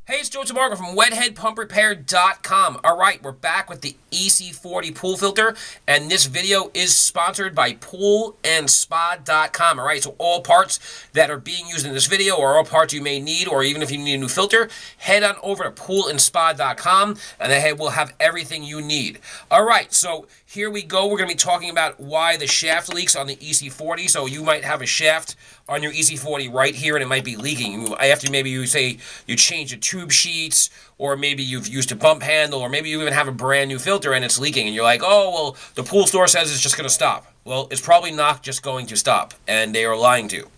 Hey, it's Joe Tamargo from WetheadPumpRepair.com. All right, we're back with the EC40 pool filter, and this video is sponsored by PoolandSpa.com. All right, so all parts that are being used in this video are all parts you may need, or even if you need a new filter, head on over to PoolandSpa.com, and then we'll have everything you need. All right, so here we go. We're going to be talking about why the shaft leaks on the EC40. So you might have a shaft on your EC40 right here, and it might be leaking. After maybe you say you change the tube sheets, or maybe you've used a bump handle, or maybe you even have a brand new filter and it's leaking, and you're like, oh, well, the pool store says it's just going to stop. Well, it's probably not just going to stop, and they are lying to you.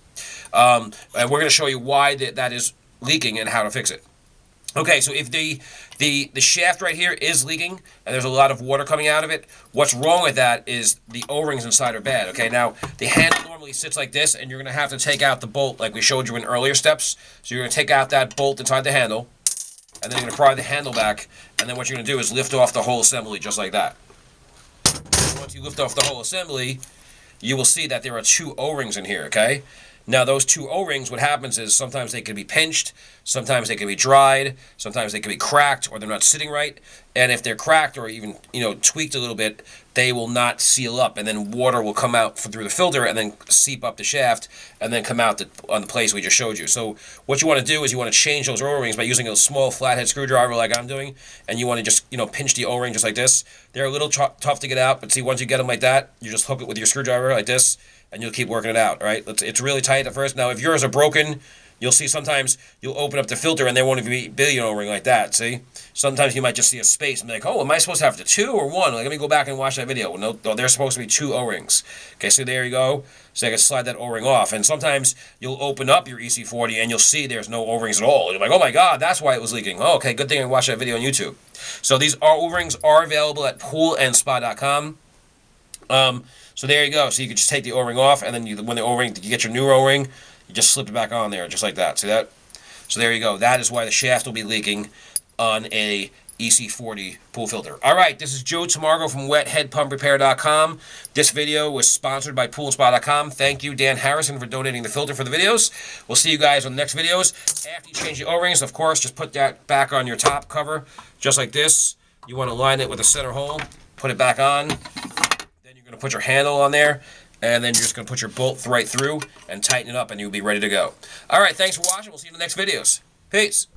And we're going to show you why that is leaking and how to fix it. Okay, so if the shaft right here is leaking and there's a lot of water coming out of it, what's wrong with that is the O-rings inside are bad. Okay, now the handle normally sits like this, and you're going to have to take out the bolt like we showed you in earlier steps. So you're going to take out that bolt inside the handle, and then you're going to pry the handle back, and then what you're going to do is lift off the whole assembly just like that. Once you lift off the whole assembly, you will see that there are two O-rings in here, okay? Now, those two O-rings, what happens is sometimes they can be pinched, sometimes they can be dried, sometimes they can be cracked, or they're not sitting right. And if they're cracked or even, tweaked a little bit, they will not seal up, and then water will come out through the filter and then seep up the shaft and then come out on the place we just showed you. So what you want to do is you want to change those O-rings by using a small flathead screwdriver like I'm doing, and you want to just, pinch the O-ring just like this. They're a little tough to get out, but see, once you get them like that, you just hook it with your screwdriver like this, and you'll keep working it out, right? It's really tight at first. Now, if yours are broken, you'll see sometimes you'll open up the filter and there won't even be an O-ring like that, see? Sometimes you might just see a space and be like, oh, am I supposed to have the two or one? Like, let me go back and watch that video. Well, no, they're supposed to be two O-rings. Okay, so there you go. So I can slide that O-ring off. And sometimes you'll open up your EC40 and you'll see there's no O-rings at all. You're like, oh my God, that's why it was leaking. Oh, okay, good thing I watched that video on YouTube. So these O-rings are available at PoolandSpa.com. So there you go. So you can just take the O-ring off, and then when the O-ring, you get your new O-ring, you just slip it back on there, just like that. See that? So there you go. That is why the shaft will be leaking on a EC40 pool filter. All right, this is Joe Tamargo from WetheadPumpRepair.com. This video was sponsored by PoolandSpa.com. Thank you, Dan Harrison, for donating the filter for the videos. We'll see you guys on the next videos. After you change the O-rings, of course, just put that back on your top cover, just like this. You want to line it with a center hole, put it back on. You're going to put your handle on there, and then you're just going to put your bolt right through and tighten it up, and you'll be ready to go. All right, thanks for watching. We'll see you in the next videos. Peace.